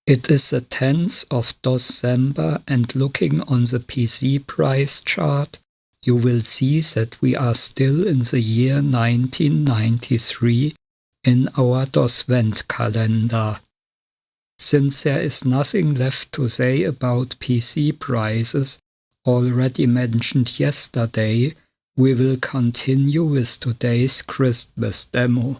It is the 10th of DOScember, and looking on the PC price chart, you will see that we are still in the year 1993 in our Judgement calendar. Since there is nothing left to say about PC prices, already mentioned yesterday, we will continue with today's Christmas demo.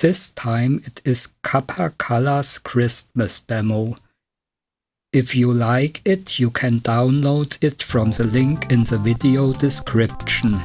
This time it is Capacala's Christmas demo. If you like it, you can download it from the link in the video description.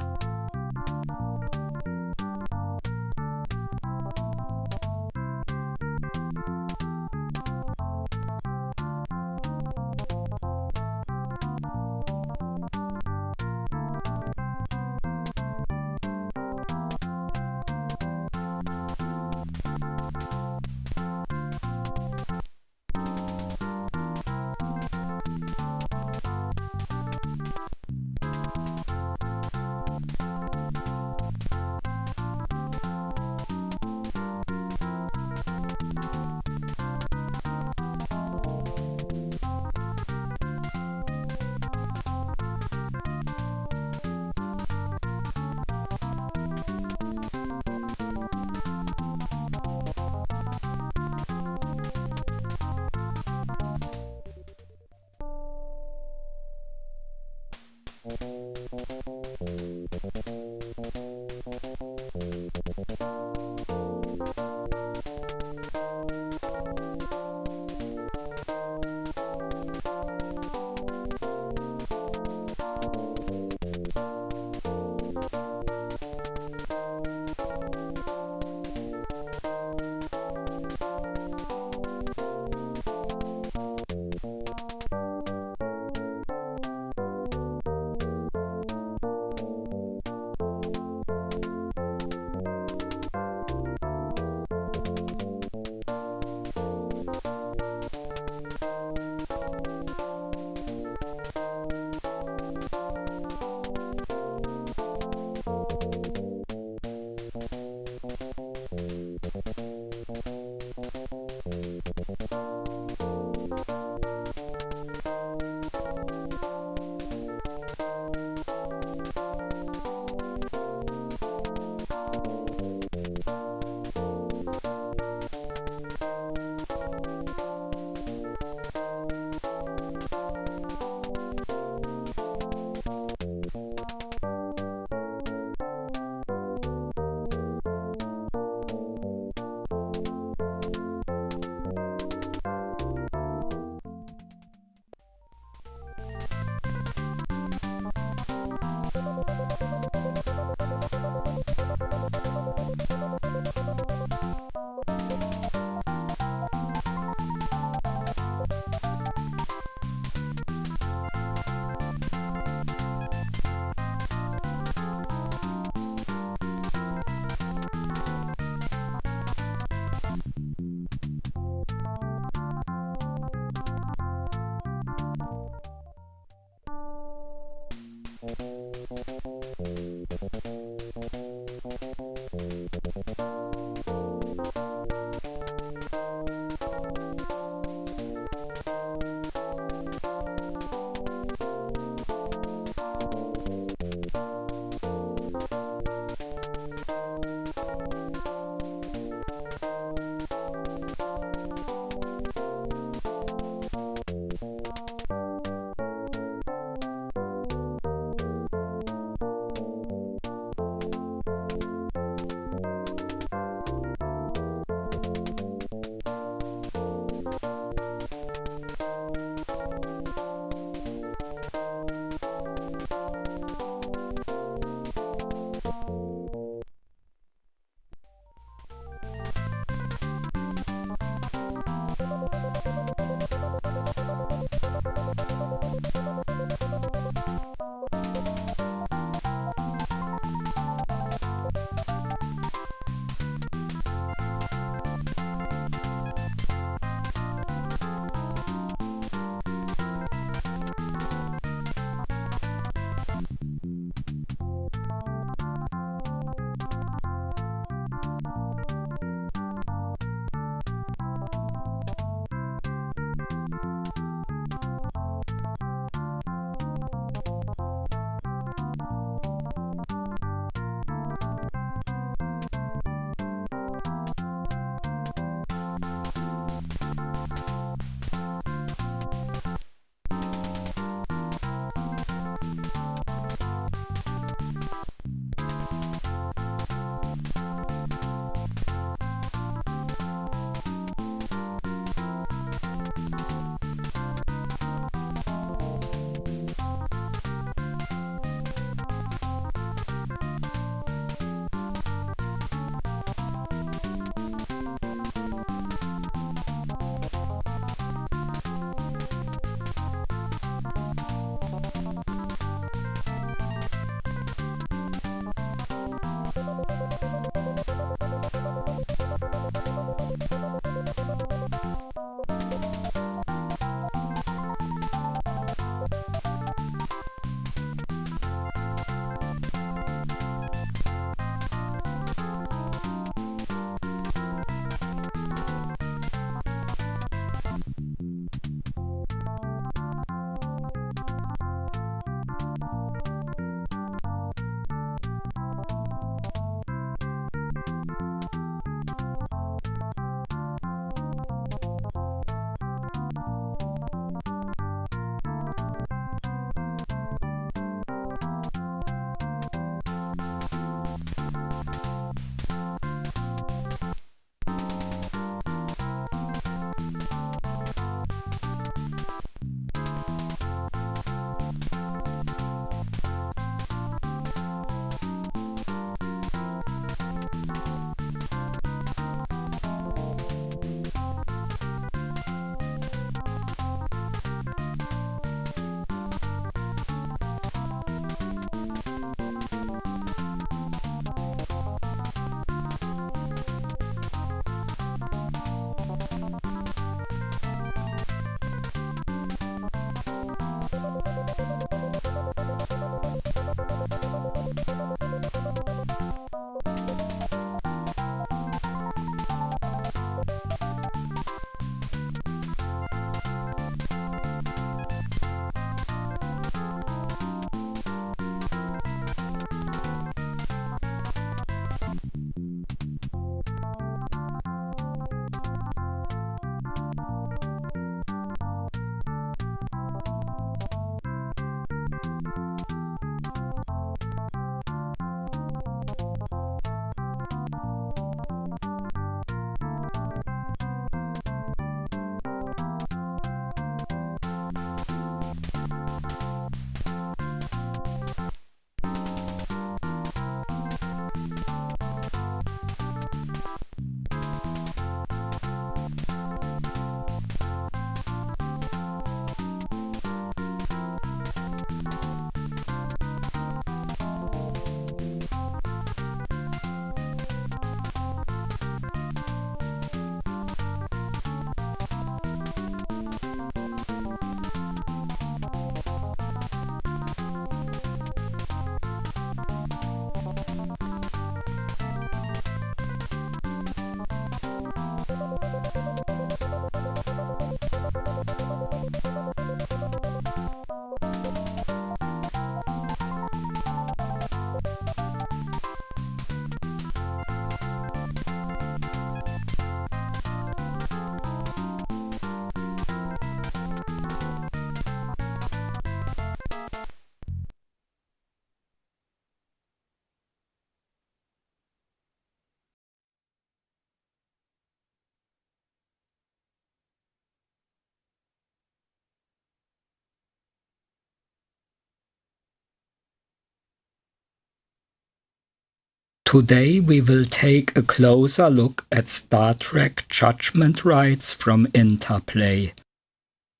Today we will take a closer look at Star Trek Judgement Rites from Interplay.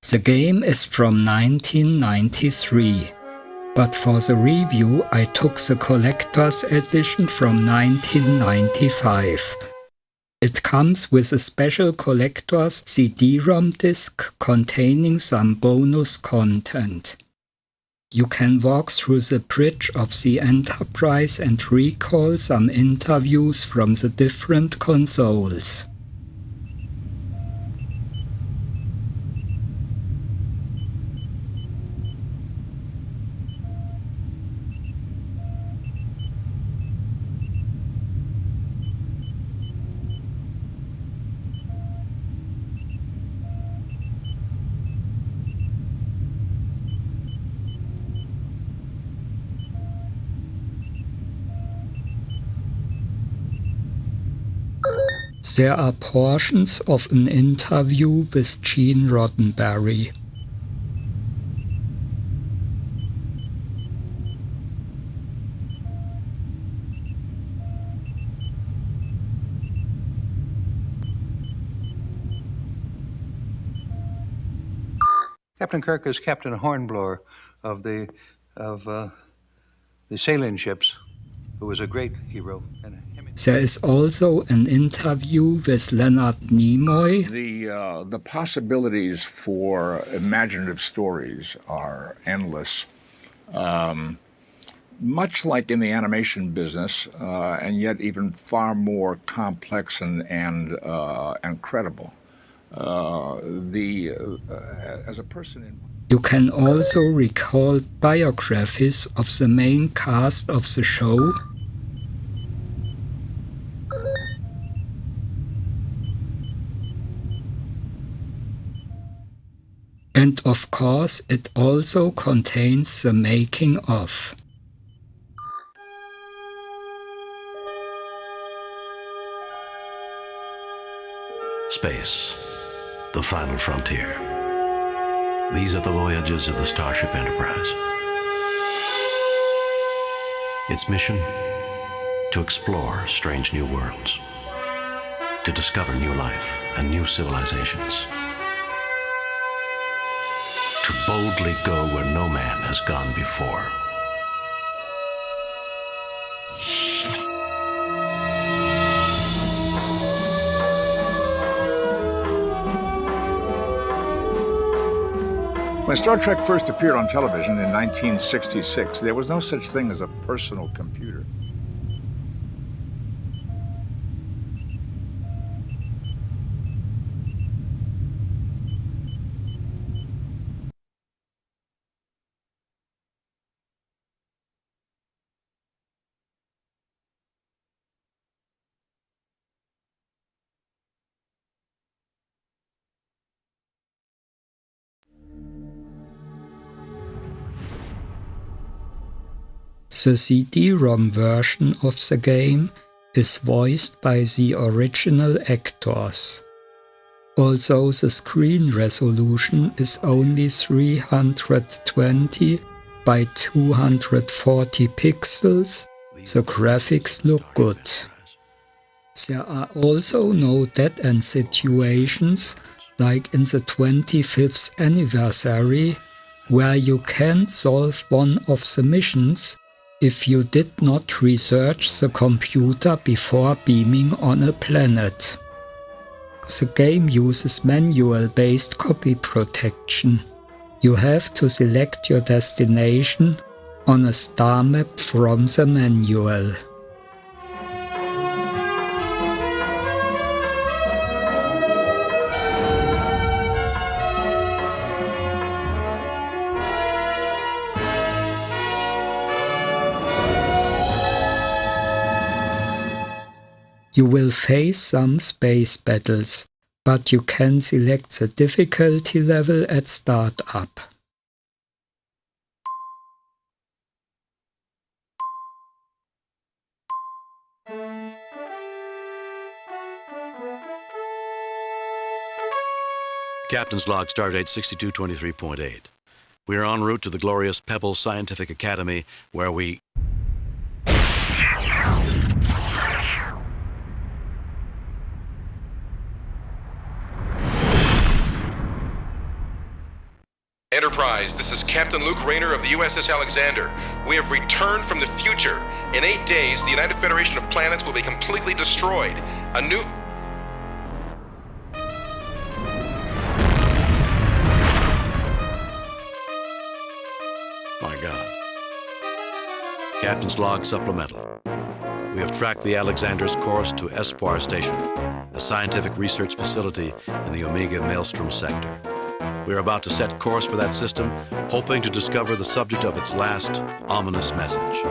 The game is from 1993, but for the review I took the collector's edition from 1995. It comes with a special collector's CD-ROM disc containing some bonus content. You can walk through the bridge of the Enterprise and recall some interviews from the different consoles. There are portions of an interview with Gene Roddenberry. Captain Kirk is Captain Hornblower of the sailing ships, who was a great hero. There is also an interview with Leonard Nimoy. The possibilities for imaginative stories are endless, much like in the animation business, and yet even far more complex and credible. As a person You can also recall biographies of the main cast of the show. And of course, it also contains the making of. Space, the final frontier. These are the voyages of the Starship Enterprise. Its mission? To explore strange new worlds, to discover new life and new civilizations, to boldly go where no man has gone before. When Star Trek first appeared on television in 1966, there was no such thing as a personal computer. The CD-ROM version of the game is voiced by the original actors. Although the screen resolution is only 320 by 240 pixels, the graphics look good. There are also no dead-end situations like in the 25th anniversary, where you can't solve one of the missions if you did not research the computer before beaming on a planet. The game uses manual-based copy protection. You have to select your destination on a star map from the manual. You will face some space battles, but you can select the difficulty level at startup. Captain's log, stardate 6223.8. We are en route to the glorious Pebble Scientific Academy, where we... Enterprise, this is Captain Luke Rayner of the USS Alexander. We have returned from the future. In 8 days, the United Federation of Planets will be completely destroyed. A new... My God. Captain's Log Supplemental. We have tracked the Alexander's course to Espoir Station, a scientific research facility in the Omega Maelstrom sector. We are about to set course for that system, hoping to discover the subject of its last ominous message.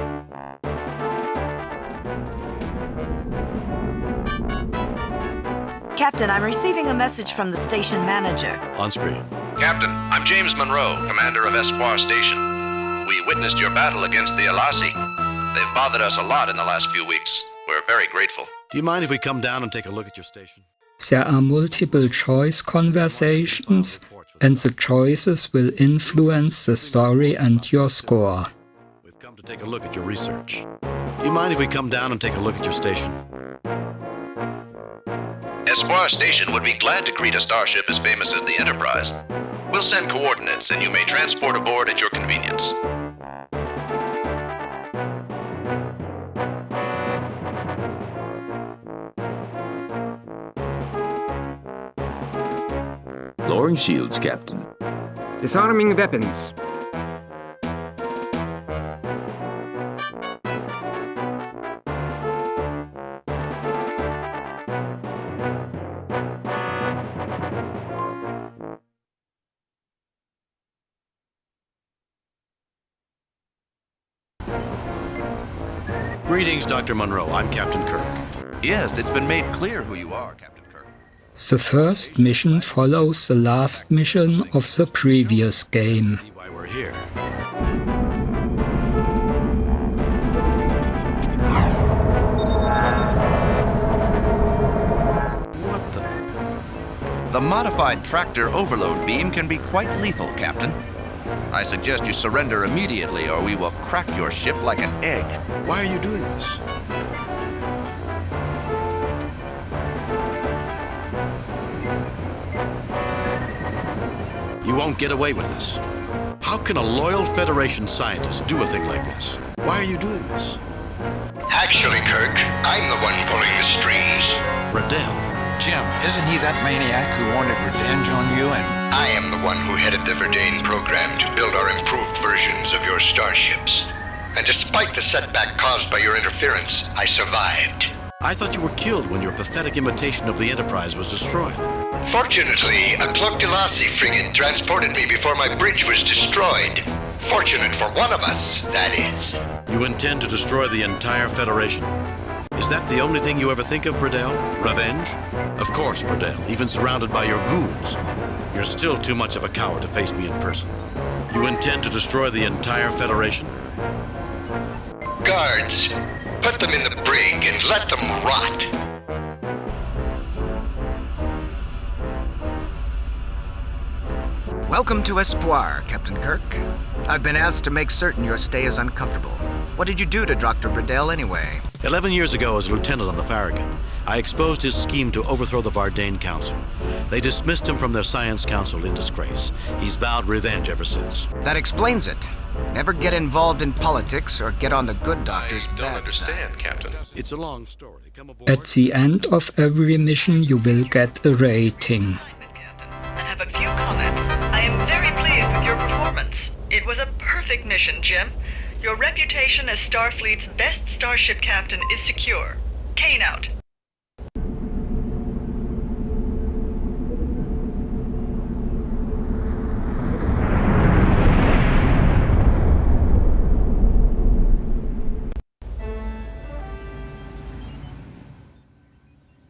Captain, I'm receiving a message from the station manager. On screen. Captain, I'm James Monroe, commander of Espoir Station. We witnessed your battle against the Alasi. They've bothered us a lot in the last few weeks. We're very grateful. Do you mind if we come down and take a look at your station? There are multiple choice conversations, and the choices will influence the story and your score. We've come to take a look at your research. Do you mind if we come down and take a look at your station? Espoir Station would be glad to greet a starship as famous as the Enterprise. We'll send coordinates, and you may transport aboard at your convenience. Lowering shields, Captain. Disarming weapons. Greetings, Dr. Monroe. I'm Captain Kirk. Yes, it's been made clear who you are, Captain Kirk. The first mission follows the last mission of the previous game. See why we're here. What the? The modified tractor overload beam can be quite lethal, Captain. I suggest you surrender immediately, or we will crack your ship like an egg. Why are you doing this? You won't get away with this. How can a loyal Federation scientist do a thing like this? Why are you doing this? Actually, Kirk, I'm the one pulling the strings. Bradell. Jim, isn't he that maniac who wanted revenge on you and... I am the one who headed the Verdane program to build our improved versions of your starships. And despite the setback caused by your interference, I survived. I thought you were killed when your pathetic imitation of the Enterprise was destroyed. Fortunately, a Cloak Delasi frigate transported me before my bridge was destroyed. Fortunate for one of us, that is. You intend to destroy the entire Federation? Is that the only thing you ever think of, Bradell? Revenge? Of course, Bradell, even surrounded by your goons. You're still too much of a coward to face me in person. You intend to destroy the entire Federation? Guards, put them in the brig and let them rot. Welcome to Espoir, Captain Kirk. I've been asked to make certain your stay is uncomfortable. What did you do to Dr. Bradell anyway? 11 years ago, as a lieutenant on the Farragut, I exposed his scheme to overthrow the Verdane Council. They dismissed him from their science council in disgrace. He's vowed revenge ever since. That explains it. Never get involved in politics or get on the good doctor's bad side. I don't understand, Captain. It's a long story. Come aboard. At the end of every mission, you will get a rating. I have a few comments. I am very pleased with your performance. It was a perfect mission, Jim. Your reputation as Starfleet's best starship captain is secure. Kane out.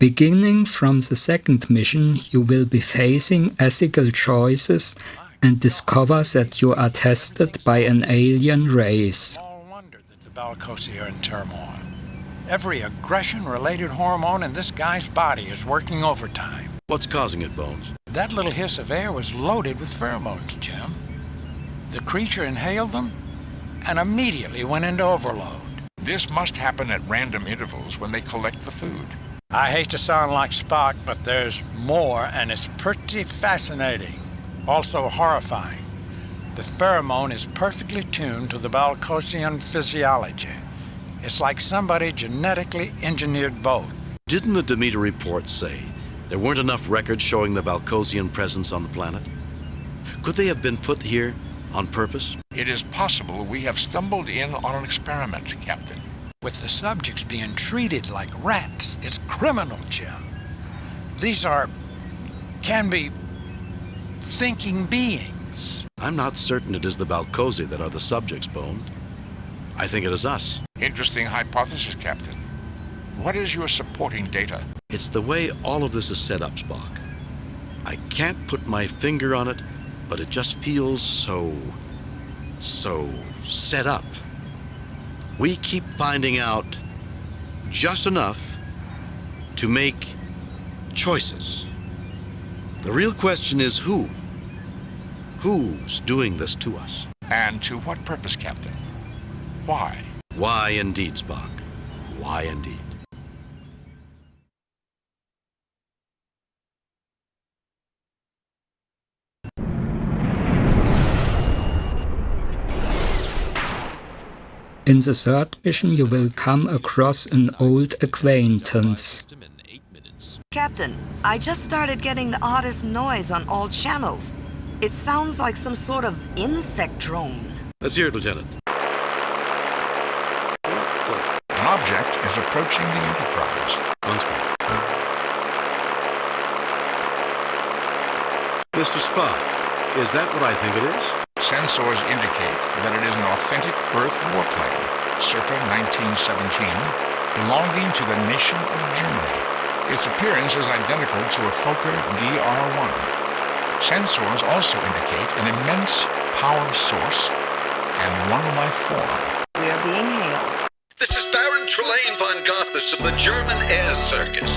Beginning from the second mission, you will be facing ethical choices and discover that you are tested by an alien race. No wonder that the Bellicosi are in turmoil. Every aggression-related hormone in this guy's body is working overtime. What's causing it, Bones? That little hiss of air was loaded with pheromones, Jim. The creature inhaled them and immediately went into overload. This must happen at random intervals when they collect the food. I hate to sound like Spock, but there's more, and it's pretty fascinating. Also horrifying. The pheromone is perfectly tuned to the Balcosian physiology. It's like somebody genetically engineered both. Didn't the Demeter report say there weren't enough records showing the Balcosian presence on the planet? Could they have been put here on purpose? It is possible we have stumbled in on an experiment, Captain. With the subjects being treated like rats, it's criminal, Jim. These can be thinking beings. I'm not certain it is the Balcosi that are the subjects, Bone. I think it is us. Interesting hypothesis, Captain. What is your supporting data? It's the way all of this is set up, Spock. I can't put my finger on it, but it just feels so set up. We keep finding out just enough to make choices. The real question is who? Who's doing this to us? And to what purpose, Captain? Why? Why indeed, Spock. Why indeed. In the third mission, you will come across an old acquaintance. Captain, I just started getting the oddest noise on all channels. It sounds like some sort of insect drone. Let's hear it, Lieutenant. An object is approaching the Enterprise. Mr. Spock, is that what I think it is? Sensors indicate that it is an authentic Earth warplane, circa 1917, belonging to the nation of Germany. Its appearance is identical to a Fokker DR-1. Sensors also indicate an immense power source and one life form. We are being hailed. This is Baron Trelane von Gothas of the German Air Circus.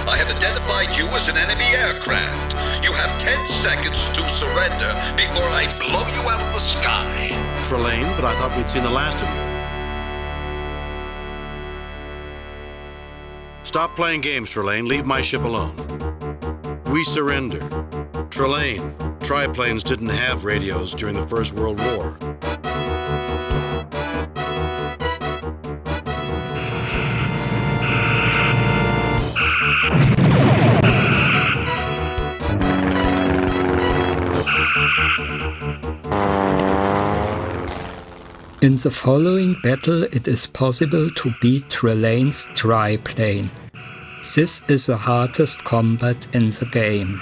I have identified you as an enemy aircraft. You have 10 seconds to surrender before I blow you out of the sky. Trelane, but I thought we'd seen the last of you. Stop playing games, Trelane. Leave my ship alone. We surrender. Trelane, triplanes didn't have radios during the First World War. In the following battle, it is possible to beat Trelane's triplane. This is the hardest combat in the game.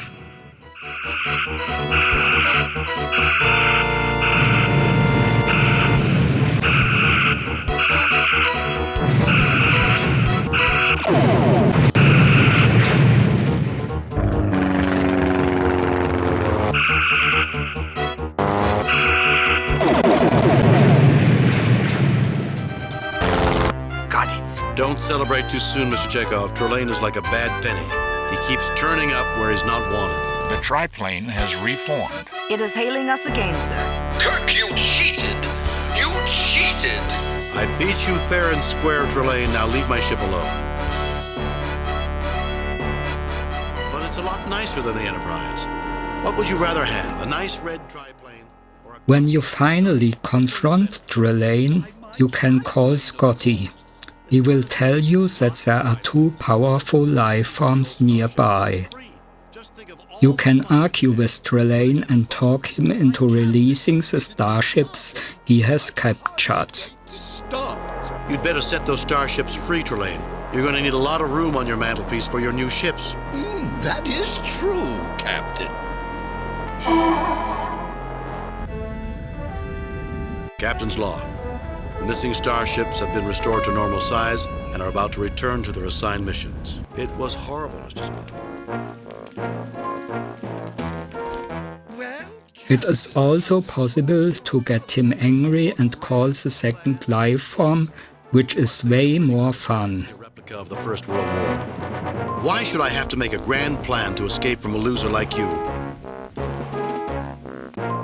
Don't celebrate too soon, Mr. Chekhov. Trelane is like a bad penny. He keeps turning up where he's not wanted. The triplane has reformed. It is hailing us again, sir. Kirk, you cheated! You cheated! I beat you fair and square, Trelane. Now leave my ship alone. But it's a lot nicer than the Enterprise. What would you rather have, a nice red triplane or a... When you finally confront Trelane, you can call Scotty. He will tell you that there are 2 powerful life forms nearby. You can argue with Trelane and talk him into releasing the starships he has captured. Stop! You'd better set those starships free, Trelane. You're going to need a lot of room on your mantelpiece for your new ships. That is true, Captain. Captain's log. The missing starships have been restored to normal size and are about to return to their assigned missions. It was horrible, Mr. Spock. It is also possible to get him angry and call the second life form, which is way more fun. A replica of the First World War. Why should I have to make a grand plan to escape from a loser like you?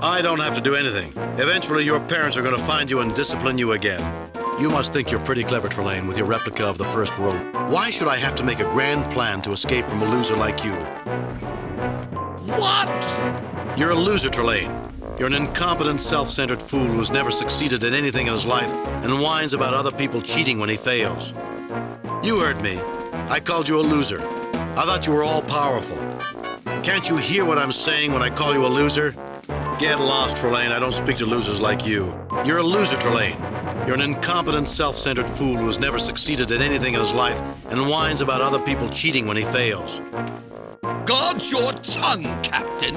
I don't have to do anything. Eventually, your parents are going to find you and discipline you again. You must think you're pretty clever, Trelane, with your replica of the First World. Why should I have to make a grand plan to escape from a loser like you? What? You're a loser, Trelane. You're an incompetent, self-centered fool who's never succeeded in anything in his life and whines about other people cheating when he fails. You heard me. I called you a loser. I thought you were all-powerful. Can't you hear what I'm saying when I call you a loser? Get lost, Trelane. I don't speak to losers like you. You're a loser, Trelane. You're an incompetent, self-centered fool who has never succeeded in anything in his life and whines about other people cheating when he fails. Guard your tongue, Captain.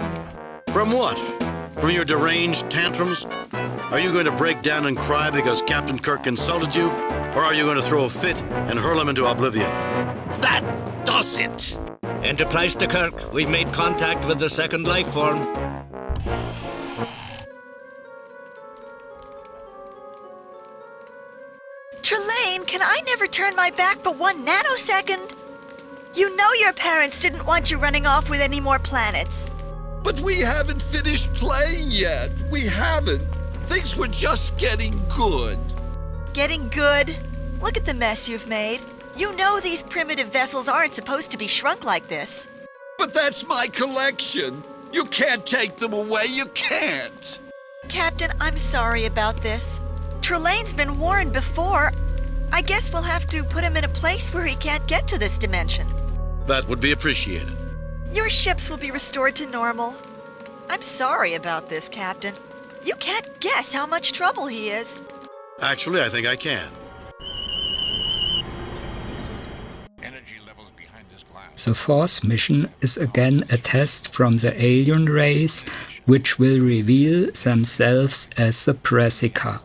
From what? From your deranged tantrums? Are you going to break down and cry because Captain Kirk insulted you? Or are you going to throw a fit and hurl him into oblivion? That does it. Enterprise to Kirk. We've made contact with the second life form. Trelane, can I never turn my back for 1 nanosecond? You know your parents didn't want you running off with any more planets. But we haven't finished playing yet. We haven't. Things were just getting good. Getting good? Look at the mess you've made. You know these primitive vessels aren't supposed to be shrunk like this. But that's my collection. You can't take them away. You can't. Captain, I'm sorry about this. Trelane's been warned before. I guess we'll have to put him in a place where he can't get to this dimension. That would be appreciated. Your ships will be restored to normal. I'm sorry about this, Captain. You can't guess how much trouble he is. Actually, I think I can. The fourth mission is again a test from the alien race, which will reveal themselves as the Brassica.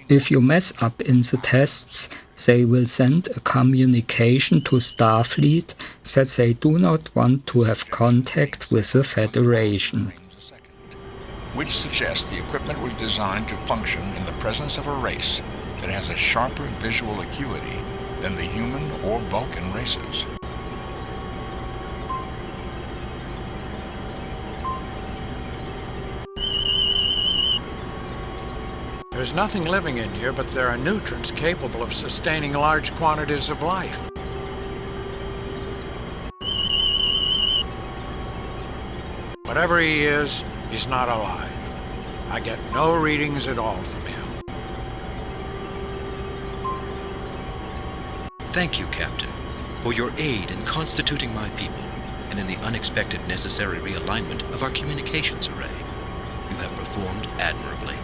If you mess up in the tests, they will send a communication to Starfleet that they do not want to have contact with the Federation. Which suggests the equipment was designed to function in the presence of a race that has a sharper visual acuity than the human or Vulcan races. There's nothing living in here, but there are nutrients capable of sustaining large quantities of life. Whatever he is, he's not alive. I get no readings at all from him. Thank you, Captain, for your aid in constituting my people and in the unexpected necessary realignment of our communications array. You have performed admirably.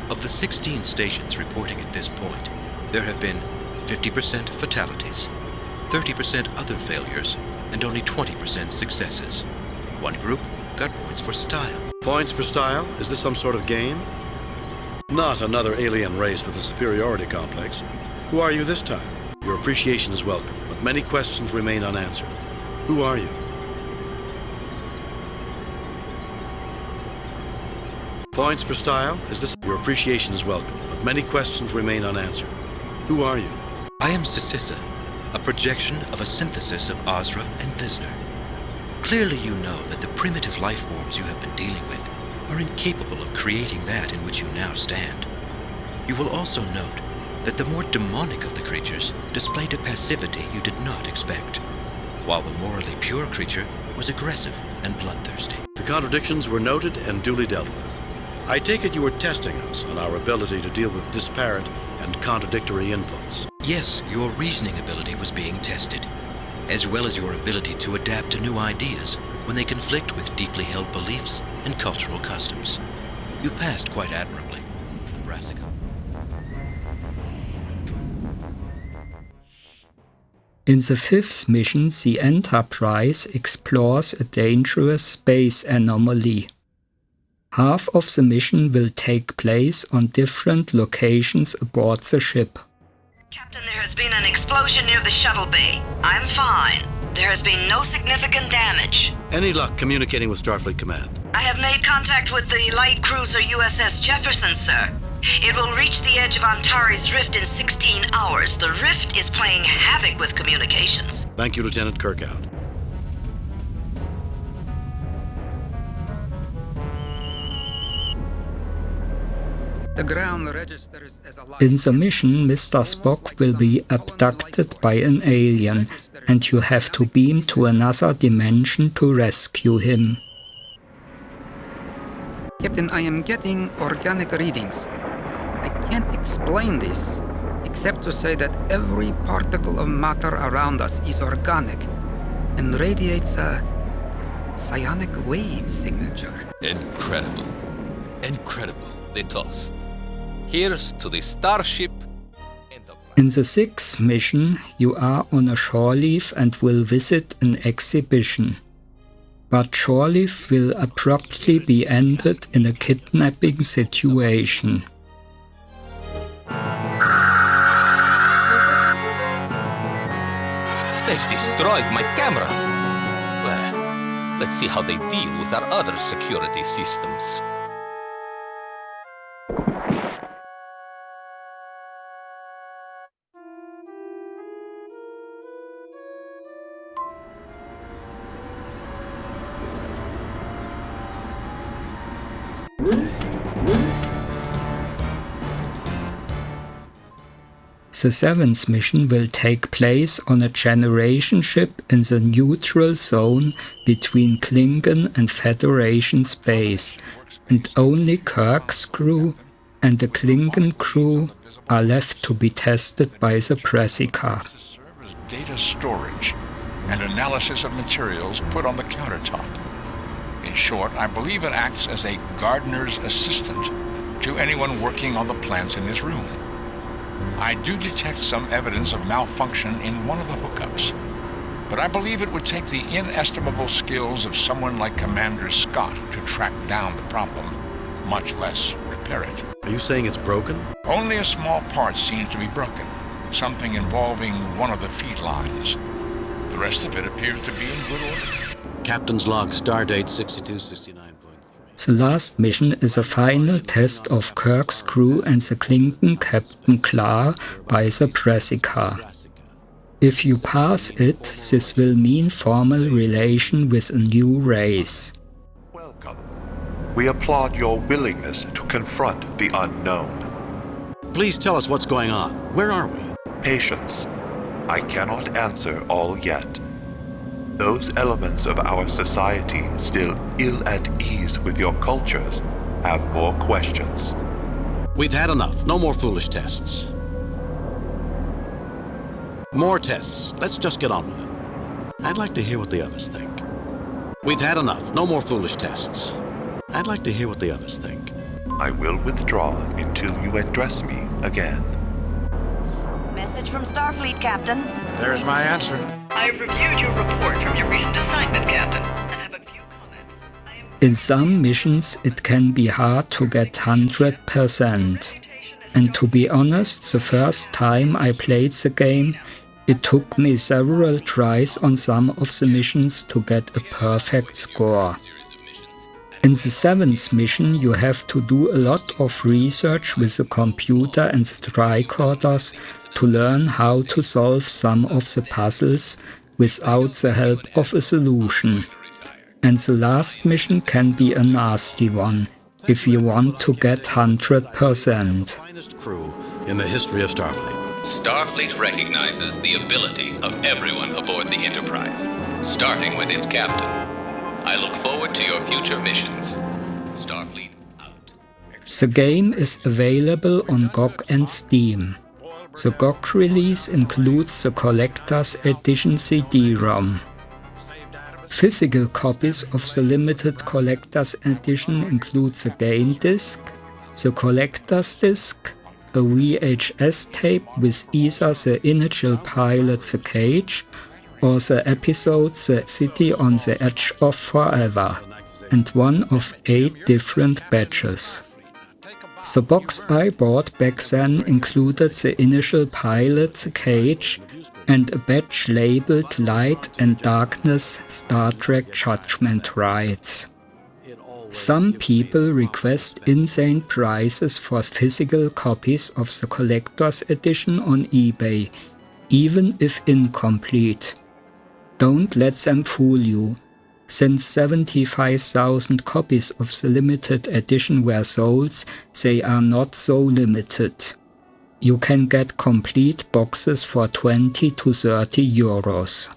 Of the 16 stations reporting at this point, there have been 50% fatalities, 30% other failures, and only 20% successes. One group got points for style. Points for style? Is this some sort of game? Not another alien race with a superiority complex. Who are you this time? Your appreciation is welcome, but many questions remain unanswered. Who are you? Points for style? Is this? Your appreciation is welcome, but many questions remain unanswered. Who are you? I am Sisissa, a projection of a synthesis of Ozra and Visner. Clearly you know that the primitive life forms you have been dealing with are incapable of creating that in which you now stand. You will also note that the more demonic of the creatures displayed a passivity you did not expect, while the morally pure creature was aggressive and bloodthirsty. The contradictions were noted and duly dealt with. I take it you were testing us on our ability to deal with disparate and contradictory inputs. Yes, your reasoning ability was being tested, as well as your ability to adapt to new ideas when they conflict with deeply held beliefs and cultural customs. You passed quite admirably, Brassica. In the fifth mission, the Enterprise explores a dangerous space anomaly. Half of the mission will take place on different locations aboard the ship. Captain, there has been an explosion near the shuttle bay. I'm fine. There has been no significant damage. Any luck communicating with Starfleet Command? I have made contact with the light cruiser USS Jefferson, sir. It will reach the edge of Antares Rift in 16 hours. The Rift is playing havoc with communications. Thank you, Lieutenant Kirkout. The ground registers as a light. In the mission, Mr. Spock will be abducted by an alien, and you have to beam to another dimension to rescue him. Captain, I am getting organic readings. I can't explain this, except to say that every particle of matter around us is organic and radiates a psionic wave signature. Incredible. Incredible, the toast. Here's to the starship. In the 6th mission, you are on a shore leave and will visit an exhibition. But shore leave will abruptly be ended in a kidnapping situation. They've destroyed my camera. Well, let's see how they deal with our other security systems. The 7th mission will take place on a generation ship in the neutral zone between Klingon and Federation space, and only Kirk's crew and the Klingon crew are left to be tested by the Capacala. Data storage and analysis of materials put on the countertop. In short, I believe it acts as a gardener's assistant to anyone working on the plants in this room. I do detect some evidence of malfunction in one of the hookups, but I believe it would take the inestimable skills of someone like Commander Scott to track down the problem, much less repair it. Are you saying it's broken? Only a small part seems to be broken, something involving one of the feed lines. The rest of it appears to be in good order. Captain's log, stardate 6269.3. The last mission is a final test of Kirk's crew and the Klingon Captain Klar by the Capacala. If you pass it, this will mean formal relation with a new race. Welcome. We applaud your willingness to confront the unknown. Please tell us what's going on. Where are we? Patience. I cannot answer all yet. Those elements of our society still ill at ease with your cultures have more questions. We've had enough. No more foolish tests. More tests. Let's just get on with it. I'd like to hear what the others think. We've had enough. No more foolish tests. I'd like to hear what the others think. I will withdraw until you address me again. Message from Starfleet, Captain. There's my answer. I have reviewed your report from your recent assignment, Captain, and have a few comments. In some missions, it can be hard to get 100%. And to be honest, the first time I played the game, it took me several tries on some of the missions to get a perfect score. In the 7th mission, you have to do a lot of research with the computer and the tricorders to learn how to solve some of the puzzles without the help of a solution. And the last mission can be a nasty one, if you want to get 100%. Finest crew in the history of Starfleet. Starfleet recognizes the ability of everyone aboard the Enterprise, starting with its captain. I look forward to your future missions. Starfleet out. The game is available on GOG and Steam. The GOG release includes the Collector's Edition CD-ROM. Physical copies of the limited Collector's Edition include the game disc, the Collector's disc, a VHS tape with either the initial pilot The Cage or the episode The City on the Edge of Forever, and one of 8 different batches. The box I bought back then included the initial pilot The Cage and a batch labeled Light and Darkness Star Trek Judgement Rites. Some people request insane prices for physical copies of the Collector's Edition on eBay, even if incomplete. Don't let them fool you. Since 75,000 copies of the limited edition were sold, they are not so limited. You can get complete boxes for 20 to 30 euros.